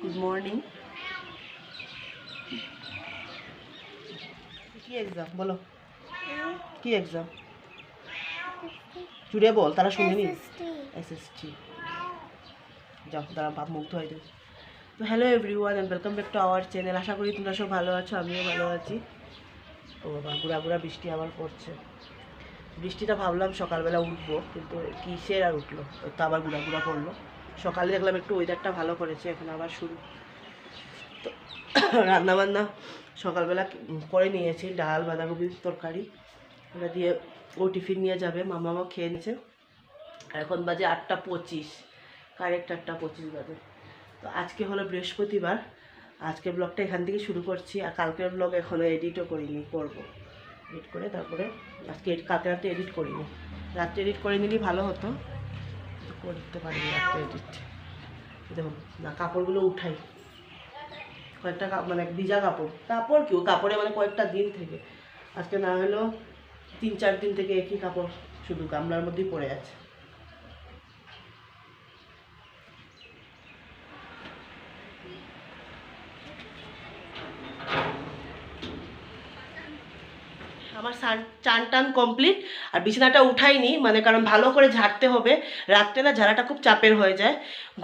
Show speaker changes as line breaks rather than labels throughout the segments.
Good morning. কি exam বলো? কি এক্সাম? জুড়ে বল, তারা শুনেনি। এসএসটি। যাও তারা বাপ মুগ্ধ হয়ে যাবে। তো hello everyone and welcome back to our channel. আশা করি তোমরা সব ভালো আছো, আমিও ভালো আছি। ও বাবা, গুড়া গুড়া বৃষ্টি আবার পড়ছে। বৃষ্টিটা ভাবলাম সকালবেলা উঠবো, কিন্তু কিসের আর উঠলো, তো আবার গুড়া গুড়া পড়লো। সকালে দেখলাম একটু ওয়েদারটা ভালো করেছে, এখন আবার শুরু। তো রান্নাবান্না সকালবেলা করে নিয়েছি, ডাল বাঁধাকপির তরকারি, ওটা দিয়ে ও টিফিন নিয়ে যাবে, মামাও খেয়ে নিয়েছে। এখন বাজে 8:25, কারেক্ট 8:25 বাজে। তো আজকে হলো বৃহস্পতিবার, আজকের ব্লগটা এখান থেকে শুরু করছি। আর কালকের ব্লগ এখনও এডিটও করিনি, করবো। এডিট করে তারপরে কালকে রাতে এডিট করিনি, রাত্রে এডিট করে নিলেই ভালো হতো, করতে পারিনি রাত্রে এডিট। দেখুন না, কাপড়গুলো উঠাই, কয়েকটা মানে ভিজা কাপড় কি কাপড়ে মানে কয়েকটা দিন থেকে, আজকে না হলেও 3-4 দিন থেকে একই কাপড় শুধু গামলার মধ্যেই পড়ে আছে। আমার চান টান কমপ্লিট, আর বিছানাটা উঠাইনি, মানে কারণ ভালো করে ঝাড়তে হবে। রাত্রে না ঝাড়াটা খুব চাপের হয়ে যায়।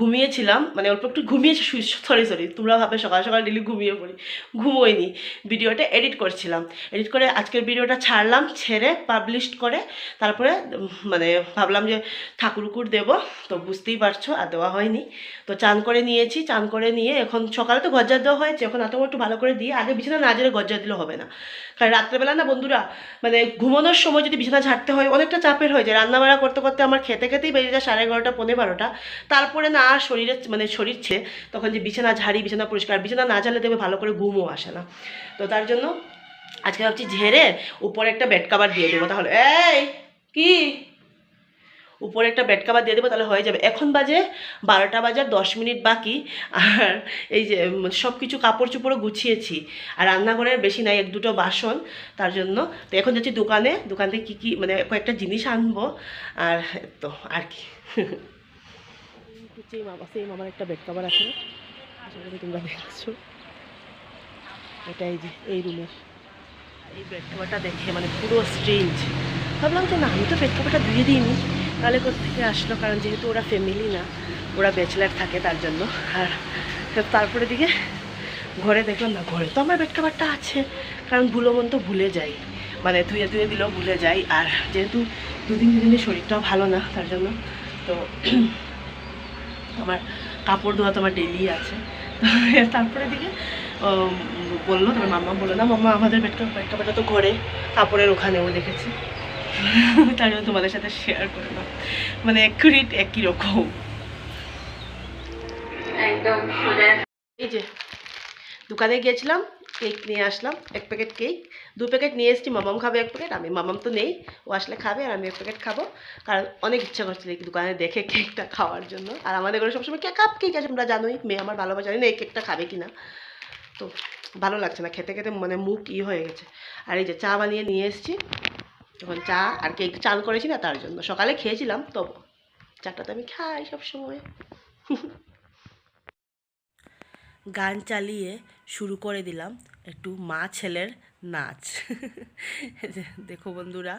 ঘুমিয়েছিলাম, মানে অল্প একটু ঘুমিয়েছি, সরি তোমরা ভাবে সকাল সকাল ডেলি ঘুমিয়ে পড়ি, ঘুমোইনি। ভিডিওটা এডিট করছিলাম, এডিট করে আজকের ভিডিওটা ছাড়লাম, ছেড়ে পাবলিশ করে তারপরে মানে ভাবলাম যে ঠাকুরকুর দেবো, তো বুঝতেই পারছো আর দেওয়া হয়নি। তো চান করে নিয়েছি, চান করে নিয়ে এখন সকালে তো গজ্জা দেওয়া হয়েছে, এখন এত একটু ভালো করে দিয়ে আগে বিছানা না ঝেড়ে গজ্জা দিলে হবে না। কারণ রাত্রেবেলা না বন্ধুরা, মানে ঘুমানোর সময় যদি বিছানা ঝাড়তে হয় অনেকটা চাপের হয়ে যায়। রান্নাবাড়া করতে করতে আমার খেতে খেতেই বেজে যায় 11:30 12:30। তারপরে না আর শরীরে মানে শরীর ছেড়ে তখন যে বিছানা ঝাড়ি, বিছানা পরিষ্কার, বিছানা না ঝাড়লে দেবে ভালো করে ঘুমও আসে না। তো তার জন্য আজকে ভাবছি ঝেড়ে উপরে একটা বেড কাভার দিয়ে দেবো, তাহলে এই কি উপরে একটা বেড কাভার দিয়ে দেবো, তাহলে হয়ে যাবে। এখন বাজে 12টা বাজার 10 মিনিট বাকি। আর এই যে সব কিছু কাপড় চোপড়ও গুছিয়েছি, আর রান্নাঘরের বেশি নাই, 1-2টো বাসন, তার জন্য। তো এখন যাচ্ছি দোকান থেকে কী মানে কয়েকটা জিনিস আনবো, আর তো আর কি। সেম আমার একটা বেড কাভার আছে, আশা করি তোমরা দেখছো। এটা এই যে এই রুমের এই বেড কাভারটা দেখে মানে পুরো স্ট্রেঞ্জ, ভাবলাম যে না আমি তো বেড কাভারটা ধুয়ে দিইনি, তাহলে কোথেকে আসলো, কারণ যেহেতু ওরা ফ্যামিলি না, ওরা ব্যাচেলার থাকে তার জন্য। আর তারপরে দিকে ঘরে দেখলাম না, ঘরে তো আমার বেড কাভারটা আছে, কারণ তো ভুলে যাই, মানে ধুয়ে দিলেও ভুলে যাই। আর যেহেতু 2-3 দিনের শরীরটাও ভালো না, তার জন্য তো আমার কাপড় ধোয়া তো আমার ডেলি আছে। তারপরে দিকে বললো, তোমার মাম্মা বললো, না মাম্মা আমাদের বেড কাভারটা তো ঘরে কাপড়ের ওখানেও দেখেছি, তার জন্য তোমাদের সাথে শেয়ার করে দাও, মানে অ্যাকুরেট একই রকম একদম। এই যে দোকানে গিয়েছিলাম, কেক নিয়ে আসলাম, 1 প্যাকেট কেক, 2 প্যাকেট নিয়ে এসেছি। মামাম খাবে 1 প্যাকেট, আমি মামাম তো নেই, ও আসলে খাবে, আর আমি 1 প্যাকেট খাবো, কারণ অনেক ইচ্ছা করছিল দোকানে দেখে কেকটা খাওয়ার জন্য। আর আমাদের ঘরে সবসময় কাপ কেক আছে, তোমরা জানোই, মেয়ে আমার ভালোবাসা, জানি না এই কেকটা খাবে কিনা। তো ভালো লাগছে না খেতে খেতে, মানে মুখ হয়ে গেছে। আর এই যে চা বানিয়ে নিয়ে এসেছি, তখন চা আর কেক চান করেছি না, তার জন্য। সকালে খেয়েছিলাম, তবু চাটা তো আমি খাই সবসময়। গান চালিয়ে শুরু করে দিলাম একটু মা ছেলের নাচ। দেখো বন্ধুরা,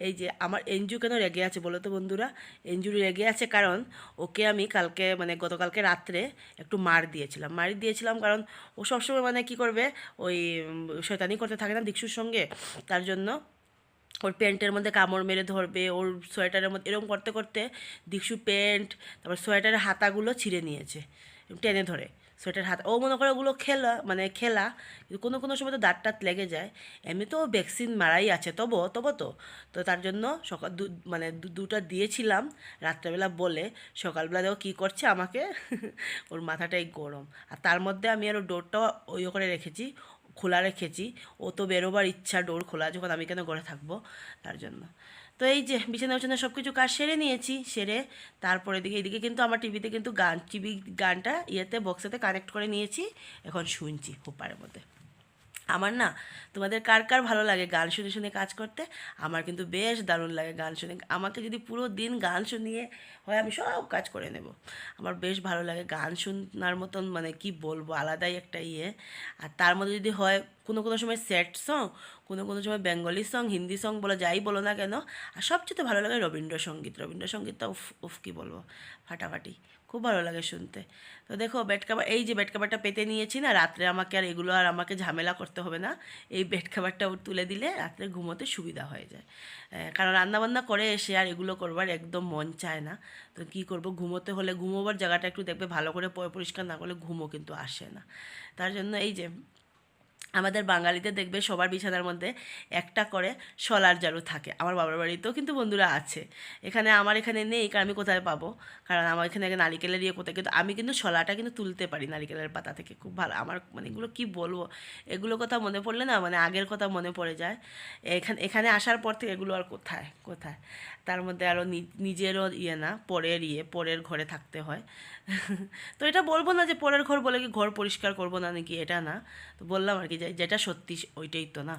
এই যে আমার এঞ্জু কেন রেগে আছে বলো তো বন্ধুরা? এঞ্জু রেগে আছে কারণ ওকে আমি কালকে মানে গতকালকে রাত্রে একটু মার দিয়েছিলাম, কারণ ও সবসময় মানে কি করবে, ওই শয়তানি করতে থাকে না দীক্ষুর সঙ্গে, তার জন্য ওর প্যান্টের মধ্যে কামড় মেরে ধরবে, ওর সোয়েটারের মধ্যে এরকম করতে করতে দীক্ষু প্যান্ট, তারপর সোয়েটারের হাতাগুলো ছিঁড়ে নিয়েছে, টেনে ধরে সোয়েটার হাতা। ও মনে করে ওগুলো খেলা, কিন্তু কোনো সময় তো দাঁত টাত লেগে যায়। এমনি তো ভ্যাকসিন মারাই আছে, তবু তো তার জন্য সকাল মানে দুটা দিয়েছিলাম রাত্রেবেলা বলে, সকালবেলা দেখো কী করছে আমাকে। ওর মাথাটাই গরম, আর তার মধ্যে আমি আরও ডোরটাও ওই করে রেখেছি, খোলা রেখেছি। ও তো বেরোবার ইচ্ছা, ডোর খোলা যখন, আমি কেন ঘরে থাকবো, তার জন্য। তো এই যে বিছানা সব কিছু কাজ সেরে নিয়েছি, সেরে তারপরে এদিকে কিন্তু আমার টিভিতে কিন্তু টিভি গানটা ইয়েতে বক্সেতে কানেক্ট করে নিয়েছি, এখন শুনছি হোপারের মধ্যে। আমার না, তোমাদের কার কার ভালো লাগে গান শুনে শুনে কাজ করতে? আমার কিন্তু বেশ দারুণ লাগে গান শুনে। আমাকে যদি পুরো দিন গান শুনিয়ে হয় আমি সব কাজ করে নেব। আমার বেশ ভালো লাগে গান শোনার মতন, মানে কি বলবো, আলাদাই একটা ইয়ে। আর তার মধ্যে যদি হয় কোনো কোনো সময় স্যাড সং, কোনো কোনো সময় বেঙ্গলি সং, হিন্দি সং বলো, যাই বলো না কেন। আর সবচেয়ে ভালো লাগে রবীন্দ্রসঙ্গীত। রবীন্দ্রসঙ্গীতটা উফ উফ কী বলবো, ফাটাফাটি, খুব ভালো লাগে শুনতে। তো দেখো বেড কাভার, এই যে বেড কাভারটা পেতে নিয়েছি না, রাত্রে আমাকে আর এগুলো আর আমাকে ঝামেলা করতে হবে না। এই বেড কাভারটা তুলে দিলে রাত্রে ঘুমোতে সুবিধা হয়ে যায়। কারণ রান্নাবান্না করে এসে আর এগুলো করবার একদম মন চায় না। তো কী করব, ঘুমোতে হলে ঘুমোবার জায়গাটা একটু দেখবে ভালো করে পরিষ্কার না করলে ঘুমও কিন্তু আসে না। তার জন্য এই যে আমাদের বাঙালিতে দেখবে সবার বিছানার মধ্যে একটা করে শলার ঝাড়ু থাকে। আমার বাবার বাড়িতেও কিন্তু বন্ধুরা আছে। আমার এখানে নেই, কারণ আমি কোথায় পাবো, কারণ আমার এখানে নারিকেলের ইয়ে কোথায়, কিন্তু আমি কিন্তু শলাটা কিন্তু তুলতে পারি নারিকেলের পাতা থেকে, খুব ভালো। আমার মানে এগুলো কী বলবো, এগুলো কথা মনে পড়লে না, মানে আগের কথা মনে পড়ে যায়। এখানে আসার পর থেকে এগুলো আর কোথায় কোথায়। তার মধ্যে আরও নিজেরও ইয়ে না, পরের ঘরে থাকতে হয়। তো এটা বলবো না যে পরের ঘর বলে কি ঘর পরিষ্কার করবো না নাকি, এটা না। তো বললাম আর কি, যেটা সত্যি ওইটাই তো না।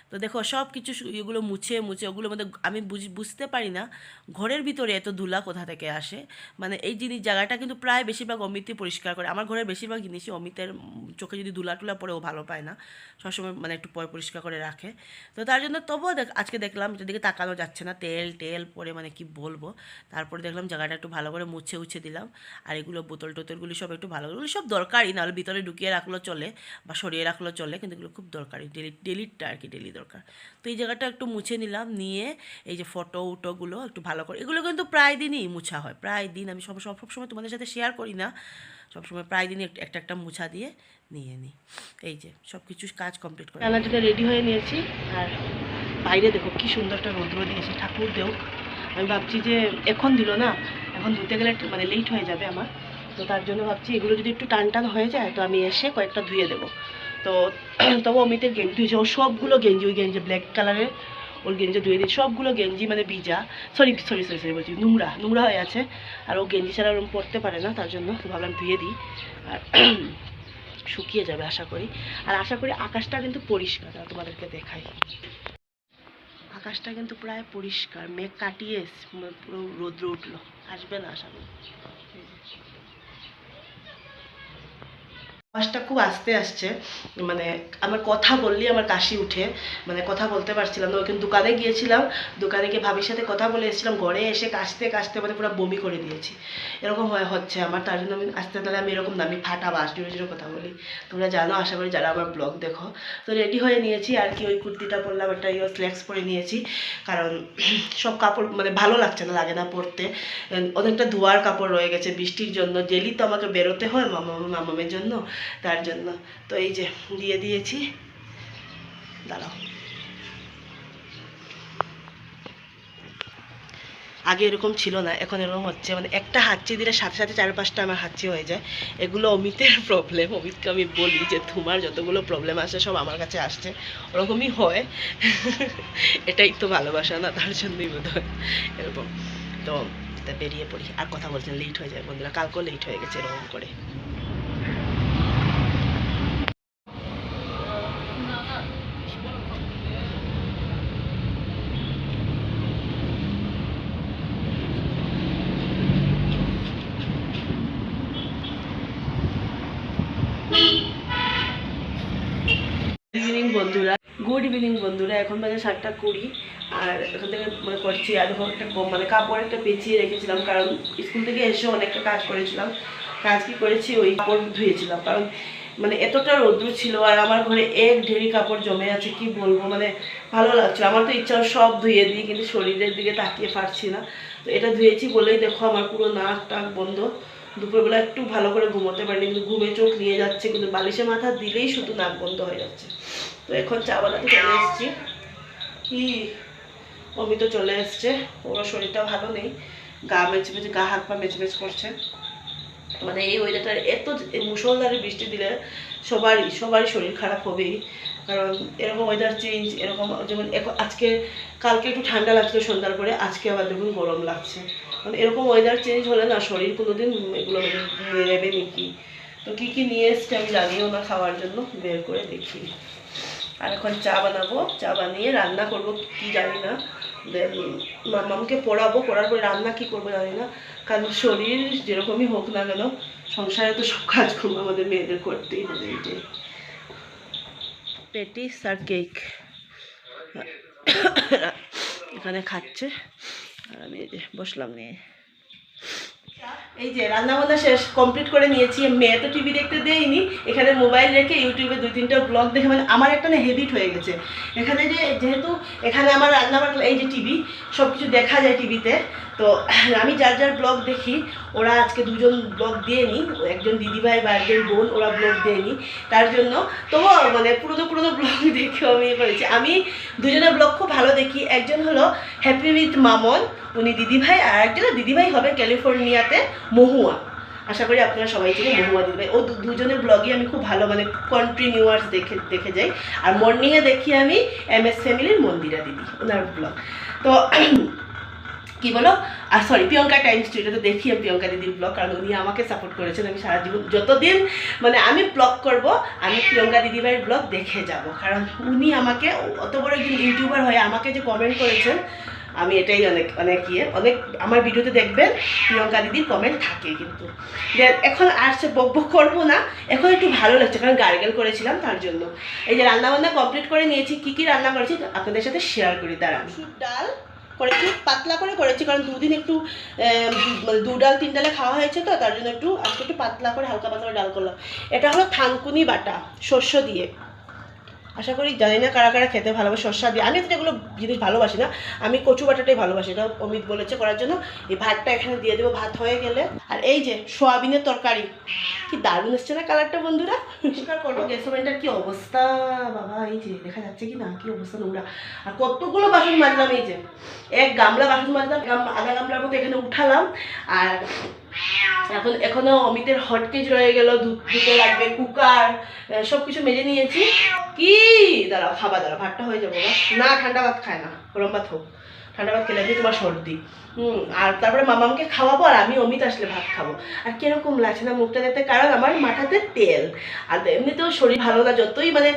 তো দেখো সব কিছু এগুলো মুছে মুছে ওগুলোর মধ্যে আমি বুঝতে পারি না ঘরের ভিতরে এত ধুলা কোথা থেকে আসে। মানে এই জায়গাটা কিন্তু প্রায় বেশিরভাগ অমিতই পরিষ্কার করে। আমার ঘরের বেশিরভাগ জিনিসই অমিতের চোখে যদি ধুলা টুলা পড়ে ও ভালো পায় না, সবসময় মানে একটু পরিষ্কার করে রাখে। তো তার জন্য তবুও আজকে দেখলাম যেদিকে তাকানো যাচ্ছে না, তেল পরে মানে কি বলবো। তারপরে দেখলাম জায়গাটা একটু ভালো করে মুছে দিলাম। আর এগুলো বোতল টোতলগুলি সব একটু ভালো করে, সব দরকারি, নাহলে ভিতরে ঢুকিয়ে রাখলেও চলে বা সরিয়ে রাখলেও চলে, কিন্তু এগুলো খুব দরকারি, ডেলিটা আর কি, ডেলি দরকার। তো এই জায়গাটা একটু মুছে নিলাম, নিয়ে এই যে ফটোগুলো একটু ভালো করে, এগুলো কিন্তু প্রায় দিনই মুছা হয়, প্রায় দিন। আমি সবসময় তোমাদের সাথে শেয়ার করি না, সবসময় প্রায় দিনই একটা মুছা দিয়ে নিয়ে নিই। এই যে সব কিছু কাজ কমপ্লিট করে রান্নাটা রেডি হয়ে নিয়েছি। আর বাইরে দেখো কি সুন্দর একটা রৌদ্র দিয়েছে, ঠাকুর দেও। আমি ভাবছি যে এখন দিল না, এখন ধুতে গেলে মানে লেট হয়ে যাবে আমার। তো তার জন্য ভাবছি এগুলো যদি একটু টান হয়ে যায় তো আমি এসে কয়েকটা ধুয়ে দেবো। তো তবু অমিতের গেঞ্জি ধুয়েছে, ওর সবগুলো গেঞ্জি, ওই গেঞ্জি ব্ল্যাক কালারের ওর গেঞ্জি ধুয়ে দিয়েছে, সবগুলো গেঞ্জি মানে ভিজা, সরি বলছি নোংরা হয়ে আছে। আর ও গেঞ্জি ছাড়া ওরকম পরতে পারে না, তার জন্য ভাবলাম ধুয়ে দিই। আর শুকিয়ে যাবে আশা করি। আর আশা করি আকাশটা কিন্তু পরিষ্কার, তোমাদেরকে দেখাই। আকাশটা কিন্তু প্রায় পরিষ্কার, মেঘ কাটিয়ে পুরো রৌদ্র উঠলো, আসবে না আশা করি। আওয়াজটা খুব আস্তে আসছে, মানে আমার কথা বললেই আমার কাশি উঠে, মানে কথা বলতে পারছিলাম না। ওইখানে দোকানে গিয়েছিলাম, দোকানে গিয়ে ভাবির সাথে কথা বলে এসেছিলাম, ঘরে এসে কাশতে মানে পুরো বমি করে দিয়েছি, এরকম হচ্ছে আমার। তার জন্য আমি আস্তে তাহলে আমি এরকম না, আমি ফাটা বাস জোরে কথা বলি, তোমরা জানো আশা করি যারা আমার ব্লগ দেখো। তো রেডি হয়ে নিয়েছি আর কি, ওই কুর্তিটা পরলাম, একটা স্ল্যাক্স পরে নিয়েছি, কারণ সব কাপড় মানে ভালো লাগছে না, লাগে না পরতে। অনেকটা ধোয়ার কাপড় রয়ে গেছে বৃষ্টির জন্য, ডেলি তো আমাকে বেরোতে হয় মামামের জন্য, তার জন্য। তো এই যে দিয়ে দিয়েছি, দাঁড়াও। আগে এরকম ছিল না, এখন এরকম হচ্ছে, মানে একটা হাঁচি দিলে সাথে সাথে 4-5টা আমার হাঁচি হয়ে যায়। এগুলো অমিতের প্রবলেম। অমিতকে আমি বলি যে তোমার যতগুলো প্রবলেম আসে সব আমার কাছে আসছে, ওরকমই হয়। এটাই তো ভালোবাসা না, তার জন্যই বোধ হয় এরকম। তো বেরিয়ে পড়ি, আর কথা বলছেন, লেট হয়ে যায় বন্ধুরা, কালকেও লেট হয়ে গেছে এরকম করে। গুড ইভিনিং বন্ধুরা, এখন বাজে 7:20। আর এখান থেকে মানে করছি, আর দেখো একটা মানে কাপড় একটা পেঁচিয়ে রেখেছিলাম, কারণ স্কুল থেকে এসে অনেকটা কাজ করেছিলাম। কাজ কি করেছি, ওই কাপড় ধুয়েছিলাম, কারণ মানে এতটা রৌদ্র ছিল, আর আমার ঘরে এক ঢেরি কাপড় জমে আছে, কি বলবো, মানে ভালো লাগছে। আমার তো ইচ্ছা সব ধুয়ে দিই, কিন্তু শরীরের দিকে তাকিয়ে পারছি না। তো এটা ধুয়েছি বলেই দেখো আমার পুরো নাক টাক বন্ধ। দুপুরবেলা একটু ভালো করে ঘুমোতে পারিনি, কিন্তু ঘুমে চোখ নিয়ে যাচ্ছে, কিন্তু বালিশে মাথা দিলেই শুধু নাক বন্ধ হয়ে যাচ্ছে। তো এখন চা বানাতে চলে এসেছি। কি অমিত চলে এসছে, ওর শরীরটা ভালো নেই, গা হাত পা মেচমেচ করছে। মানে এই ওয়েদারটা এত মুষলধারে বৃষ্টি দিলে সবারই শরীর খারাপ হবেই, কারণ এরকম ওয়েদার চেঞ্জ, এরকম যেমন কালকে একটু ঠান্ডা লাগছিল সন্ধ্যার পরে, আজকে আবার দেখুন গরম লাগছে। মানে এরকম ওয়েদার চেঞ্জ হলে না শরীর কোনোদিন এগুলো নেবে নাকি। তো কী নিয়ে এসছে আমি জানিও না, খাওয়ার জন্য বের করে দেখি। আর এখন চা বানাবো, চা বানিয়ে রান্না করবো কি জানি না, দেন মামামকে পড়াবো, পড়ার পরে রান্না কি করবো জানি না, কারণ শরীর যেরকমই হোক না কেন সংসারে তো সব কাজকর্ম আমাদের মেয়েদের করতেই হবে। এই যে পেটিস আর কেক এখানে খাচ্ছে, আর আমি এই যে বসলাম নিয়ে। এই যে রান্নাবান্না শেষ কমপ্লিট করে নিয়েছি। মেয়ে তো টিভি দেখতে দেয়নি, এখানে মোবাইল রেখে ইউটিউবে 2-3টা ব্লগ দেখে, মানে আমার একটা না হ্যাবিট হয়ে গেছে এখানে, যে যেহেতু এখানে আমার রান্নাবান্না এই যে টিভি সব কিছু দেখা যায় টিভিতে, তো আমি যার যার ব্লগ দেখি, ওরা আজকে 2জন ব্লগ দেয়নি, একজন দিদিভাই বা একজন বোন, ওরা ব্লগ দেয়নি, তার জন্য তবুও মানে পুরোনো ব্লগ দেখেও আমি করেছি। আমি 2জনের ব্লগ খুব ভালো দেখি, একজন হলো হ্যাপি উইথ মামন, উনি দিদিভাই, আর একজন দিদিভাই হবে ক্যালিফোর্নিয়াতে, মহুয়া, আশা করি আপনারা সবাই চিনেন মহুয়া দিদিভাই। ও 2জনের ব্লগই আমি খুব ভালো মানে কন্টিনিউয়াস দেখে যাই। আর মর্নিংয়ে দেখি আমি MS ফ্যামিলির মন্দিরা দিদি, ওনার ব্লগ। তো কি বলো, আর সরি প্রিয়ঙ্কা টাইমস টুডেতে দেখি আমি প্রিয়ঙ্কা দিদির ব্লগ, কারণ উনি আমাকে সাপোর্ট করেছেন। আমি সারা জীবন যতদিন মানে আমি ব্লগ করব, আমি প্রিয়ঙ্কা দিদিভাইয়ের ব্লগ দেখে যাব, কারণ উনি আমাকে অত বড় একজন ইউটিউবার হয়ে আমাকে যে কমেন্ট করেছেন, আমি এটাই অনেক আমার ভিডিওতে দেখবেন প্রিয়ঙ্কা দিদির কমেন্ট থাকে। কিন্তু এখন আর সে বকবক করবো না, এখন একটু ভালো লাগছে কারণ গার্গেল করেছিলাম তার জন্য। এই যে রান্নাবান্না কমপ্লিট করে নিয়েছি, কী রান্না করেছি আপনাদের সাথে শেয়ার করি। দাঁড়ান, মসুর ডাল করেছি, পাতলা করে করেছি, কারণ 2 দিন একটু মানে 2 ডাল 3 ডালে খাওয়া হয়েছে, তো তার জন্য আজকে একটু পাতলা করে হালকা পাতলা ডাল করলাম। এটা হলো থানকুনি বাটা শস্য দিয়ে, আশা করি জানি না কারা কারা খেতে ভালোবাসে শসা দিয়ে। আমি তো এগুলো জিনিস ভালোবাসি না, আমি কচু বাটাটাই ভালোবাসি, এটা অমিত বলেছে করার জন্য। এই ভাতটা এখানে দিয়ে দেবো, ভাত হয়ে গেলে। আর এই যে সোয়াবিনের তরকারি, কি দারুণ এসছে না কালারটা বন্ধুরা। পরিষ্কার করবো, গ্যাস ওভেনটার কি অবস্থা বাবা, এই যে দেখা যাচ্ছে কি না, কি অবস্থা নোংরা। আর কতগুলো বাসন মাজলাম, এই যে 1 গামলা বাসন মাজলাম, আধা গামলার মতো এখানে উঠালাম। আর এখনো অমিতের হটকেজ রয়ে গেল, দুধ লাগবে, কুকার সব কিছু মেজে নিয়েছি। কি দাঁড়াও ভাতটা হয়ে যাবো না, ঠান্ডা ভাত খায় না, গরম ভাত হোক, ঠান্ডা ভাত খেলে তোমার সর্দি। আর তারপরে মামামকে খাওয়াবো, আর আমি অমিত আসলে ভাত খাবো। আর কিরকম লাগছে না মুখটা দেখতে, কারণ আমার মাথাতে তেল, আর এমনিতেও শরীর ভালো না, যতই মানে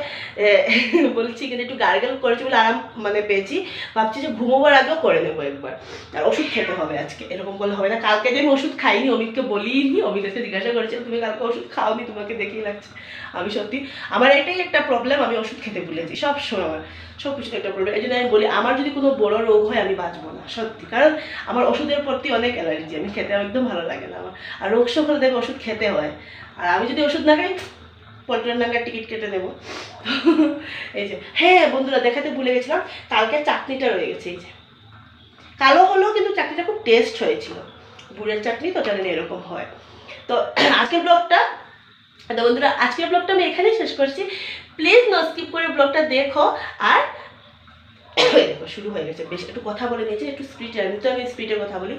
বলছি কিন্তু একটু গার্গেল করেছি বলে আরাম মানে পেয়েছি, ভাবছি যে ঘুমোবার আগেও করে নেবো একবার। আর ওষুধ খেতে হবে আজকে, এরকম করলে হবে না। কালকে যে আমি ওষুধ খাইনি, অমিতকে বলিনি, অমিত এসে জিজ্ঞাসা করেছে তুমি কালকে ওষুধ খাওনি, তোমাকে দেখেই লাগছে। আমি সত্যি, আমার এটাই একটা প্রবলেম, আমি ওষুধ খেতে ভুলেছি সব সময়, আমার সব কিছুতে একটা প্রবলেম। এই জন্য আমি বলি আমার যদি কোনো বড় রোগ হয় আমি বাঁচবো না সত্যি, কারণ আমার ওষুধের প্রতি অনেক অ্যালার্জি, আমি খেতে একদম ভালো লাগে না আমার। আর রোগ শোক হলে দেখে ওষুধ খেতে হয়, আর আমি যদি ওষুধ না খাই পল্টন ডাঙ্গার টিকিট কেটে নেবো। এই যে হ্যাঁ বন্ধুরা, দেখাতে ভুলে গেছিলাম, কালকে চাটনিটা রয়ে গেছে। এই যে কালো হলেও কিন্তু চাটনিটা খুব টেস্ট হয়েছিল, গুড়ের চাটনি তো জানেন এরকম হয়। তো আজকের ব্লগটা বন্ধুরা, আজকের ব্লগটা আমি এখানেই শেষ করছি। প্লিজ নো স্কিপ করে ব্লগটা দেখো। আর দেখো শুরু হয়ে গেছে, বেশ একটু কথা বলে নিয়েছি, একটু স্পিডে, আমি স্পিডে কথা বলি।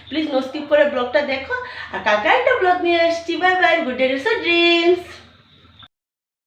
প্লিজ নো স্কিপ করে ব্লগটা দেখো, আর কালকে একটা ব্লগ নিয়ে আসছি। Bye bye, good day, dreams.